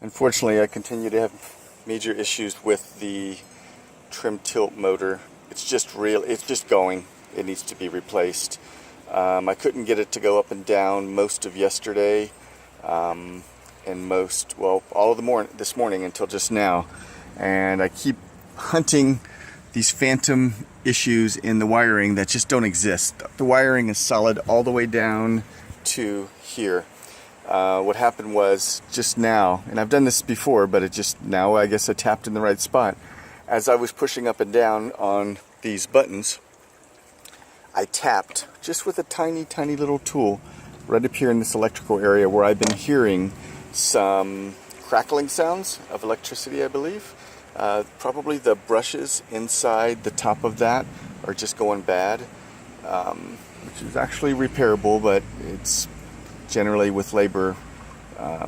Unfortunately, I continue to have major issues with the trim tilt motor. It's just going. It needs to be replaced. I couldn't get it to go up and down most of yesterday, and all of this morning until just now. And I keep hunting these phantom issues in the wiring that just don't exist. The wiring is solid all the way down to here. What happened was just now, and I've done this before, but now I guess I tapped in the right spot. As I was pushing up and down on these buttons, I tapped just with a tiny little tool right up here in this electrical area where I've been hearing some crackling sounds of electricity, I believe. Probably the brushes inside the top of that are just going bad, which is actually repairable, but it's generally with labor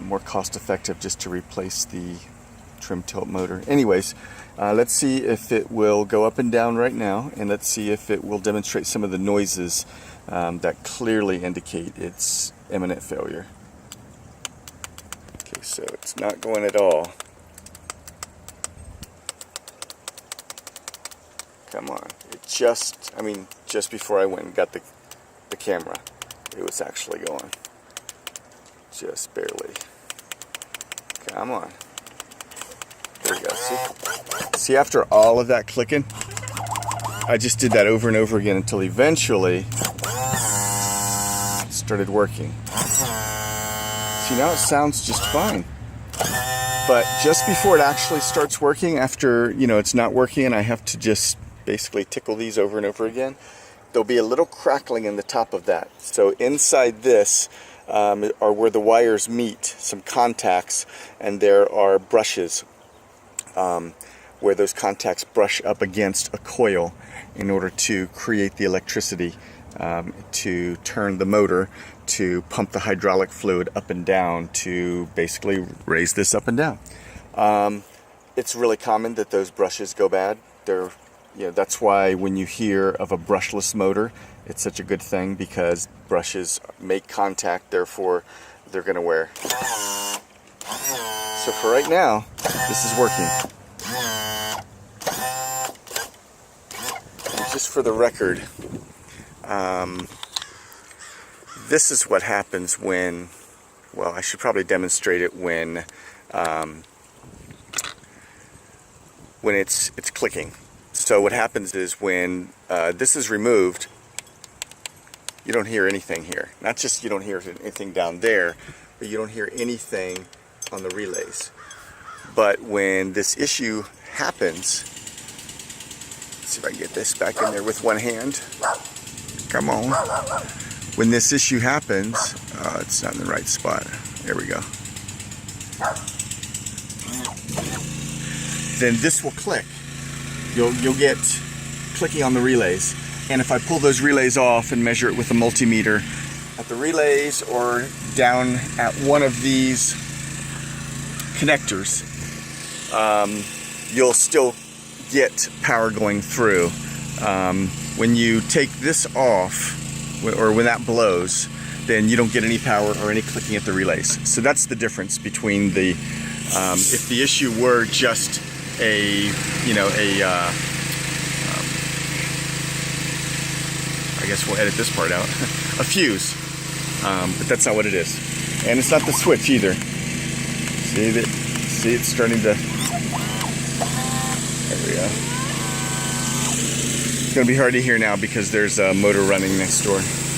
more cost effective just to replace the trim tilt motor. Anyways, let's see if it will go up and down right now, and let's see if it will demonstrate some of the noises that clearly indicate its imminent failure. Okay, so it's not going at all. Come on. Just before I went and got the camera, it was actually going. Just barely. Come on. There we go. See, after all of that clicking, I just did that over and over again until eventually it started working. See, now it sounds just fine. But just before it actually starts working, after, it's not working and I have to just basically tickle these over and over again, there'll be a little crackling in the top of that. So inside this are where the wires meet, some contacts, and there are brushes where those contacts brush up against a coil in order to create the electricity to turn the motor, to pump the hydraulic fluid up and down, to basically raise this up and down. It's really common that those brushes go bad. That's why when you hear of a brushless motor, it's such a good thing, because brushes make contact, therefore they're going to wear. So for right now, this is working. And just for the record, this is what happens when, I should probably demonstrate it when it's clicking. So what happens is when this is removed, you don't hear anything here. Not just you don't hear anything down there, but you don't hear anything on the relays. But when this issue happens, let's see if I can get this back in there with one hand. Come on. When this issue happens, it's not in the right spot. There we go. Then this will click. You'll get clicking on the relays. And if I pull those relays off and measure it with a multimeter at the relays or down at one of these connectors, you'll still get power going through. When you take this off, or when that blows, then you don't get any power or any clicking at the relays. So that's the difference between if the issue were just I guess we'll edit this part out, a fuse, but that's not what it is. And it's not the switch either. See it's starting to, there we go. It's going to be hard to hear now because there's a motor running next door.